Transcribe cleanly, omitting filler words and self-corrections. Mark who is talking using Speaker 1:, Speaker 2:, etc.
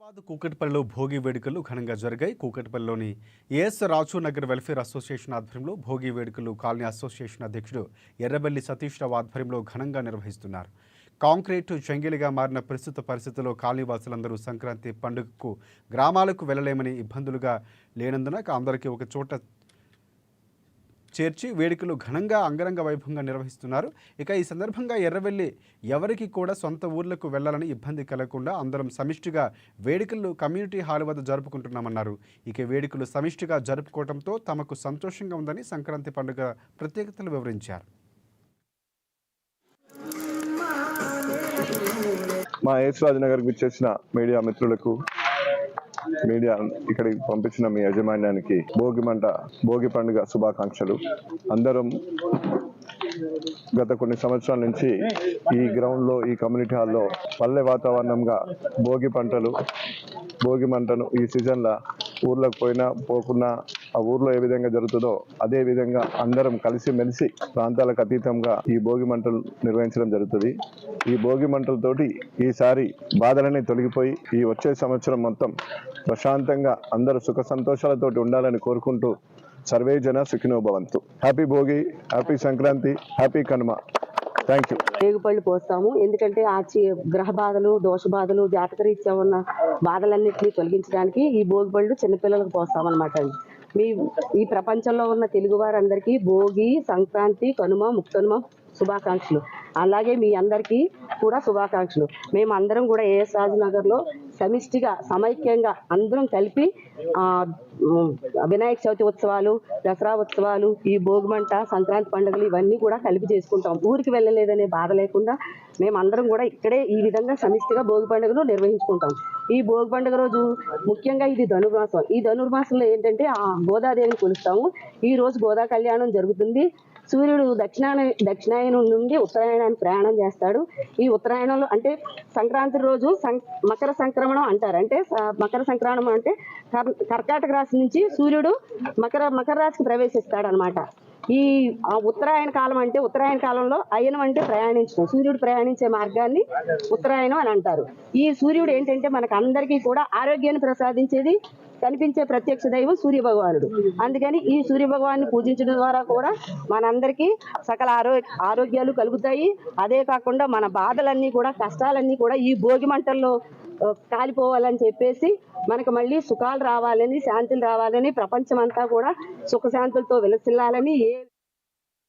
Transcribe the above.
Speaker 1: కూకట్పల్లిలో భోగి వేడుకలు ఘనంగా జరిగాయి. కూకట్పల్లిలోని ఏఎస్ రాజు నగర్ వెల్ఫేర్ అసోసియేషన్ ఆధ్వర్యంలో భోగి వేడుకలు కాలనీ అసోసియేషన్ అధ్యక్షుడు ఎర్రబెల్లి సతీష్ రావు ఆధ్వర్యంలో ఘనంగా నిర్వహిస్తున్నారు. కాంక్రీట్ జంగిలిగా మారిన ప్రస్తుత పరిస్థితుల్లో కాలనీవాసులందరూ సంక్రాంతి పండుగకు గ్రామాలకు వెళ్లలేమని ఇబ్బందులుగా లేనందున అందరికీ ఒక చోట చేర్చి వేడుకలు ఘనంగా అంగరంగ వైభవంగా నిర్వహిస్తున్నారు. ఇక ఈ సందర్భంగా ఎర్రవెల్లి ఎవరికి కూడా సొంత ఊర్లకు వెళ్లాలని ఇబ్బంది కలగకుండా అందరం సమిష్టిగా వేడుకలు కమ్యూనిటీ హాల్ వద్ద జరుపుకుంటున్నామన్నారు. ఇక వేడుకలు సమిష్టిగా జరుపుకోవడంతో తమకు సంతోషంగా ఉందని సంక్రాంతి పండుగ ప్రత్యేకతలు వివరించారు.
Speaker 2: మా ఏఎస్ రాజు నగర్కి విచ్చేసిన మీడియా మిత్రులకు, మీడియా ఇక్కడికి పంపించిన మీ యాజమాన్యానికి భోగి పండుగ శుభాకాంక్షలు. అందరం గత కొన్ని సంవత్సరాల నుంచి ఈ గ్రౌండ్లో, ఈ కమ్యూనిటీ హాల్లో పల్లె వాతావరణంగా భోగి మంటను ఈ సీజన్లో ఊర్లోకి పోకున్నా ఆ ఊర్లో ఏ విధంగా జరుగుతుందో అదే విధంగా అందరం కలిసిమెలిసి ప్రాంతాలకు అతీతంగా ఈ భోగి మంటలు నిర్వహించడం జరుగుతుంది. ఈ భోగి మంటలతోటి ఈసారి బాధలన్నీ తొలగిపోయి ఈ వచ్చే సంవత్సరం మొత్తం ప్రశాంతంగా అందరూ సుఖ సంతోషాలతోటి ఉండాలని కోరుకుంటూ సర్వే జన సుఖినో భవంతు. Happy Bhogi, happy Sankranti, happy Kanuma. Thank you.
Speaker 3: రేగుపళ్ళు పోస్తాము. ఎందుకంటే ఆ గ్రహ బాధలు, దోష బాధలు, జాతకరీత్యా ఉన్న బాధలన్నింటినీ తొలగించడానికి ఈ భోగి పళ్ళు చిన్నపిల్లలకు పోస్తామన్నమాట. ఈ ప్రపంచంలో ఉన్న తెలుగు వారందరికీ భోగి, సంక్రాంతి, కనుమ, ముక్కనుమ శుభాకాంక్షలు. అలాగే మీ అందరికీ కూడా శుభాకాంక్షలు. మేము అందరం కూడా ఏఎస్ రాజు నగర్లో సమిష్టిగా, సమైక్యంగా అందరం కలిపి వినాయక చవితి ఉత్సవాలు, దసరా ఉత్సవాలు, ఈ భోగిమంట, సంక్రాంతి పండుగలు ఇవన్నీ కూడా కలిపి చేసుకుంటాం. ఊరికి వెళ్ళలేదనే బాధ లేకుండా మేమందరం కూడా ఇక్కడే ఈ విధంగా సమిష్టిగా భోగి పండుగను నిర్వహించుకుంటాం. ఈ భోగి పండుగ రోజు ముఖ్యంగా ఇది ధనుర్మాసం. ఈ ధనుర్మాసంలో ఏంటంటే గోదాదేవిని కొలుస్తాము. ఈ రోజు గోదా కళ్యాణం జరుగుతుంది. సూర్యుడు దక్షిణాయనం నుండి ఉత్తరాయణానికి ప్రయాణం చేస్తాడు. ఈ ఉత్తరాయణంలో అంటే సంక్రాంతి రోజు మకర సంక్రమణం అంటారు. అంటే మకర సంక్రమణం అంటే కర్కాటక రాశి నుంచి సూర్యుడు మకర రాశికి ప్రవేశిస్తాడు అనమాట. ఈ ఉత్తరాయణ కాలం అంటే, ఉత్తరాయణ కాలంలో అయనం అంటే ప్రయాణించడం, సూర్యుడు ప్రయాణించే మార్గాన్ని ఉత్తరాయణం అని అంటారు. ఈ సూర్యుడు ఏంటంటే మనకు అందరికీ కూడా ఆరోగ్యాన్ని ప్రసాదించేది, కనిపించే ప్రత్యక్ష దైవం సూర్య భగవానుడు. అందుకని ఈ సూర్య భగవాన్ని పూజించడం ద్వారా కూడా మనందరికీ సకల ఆరోగ్యాలు కలుగుతాయి. అదే కాకుండా మన బాధలన్నీ కూడా, కష్టాలన్నీ కూడా ఈ భోగి మంటల్లో కాలిపోవాలని చెప్పేసి మనకు మళ్ళీ సుఖాలు రావాలని, శాంతులు రావాలని, ప్రపంచం అంతా కూడా సుఖశాంతులతో విలసిల్లాలని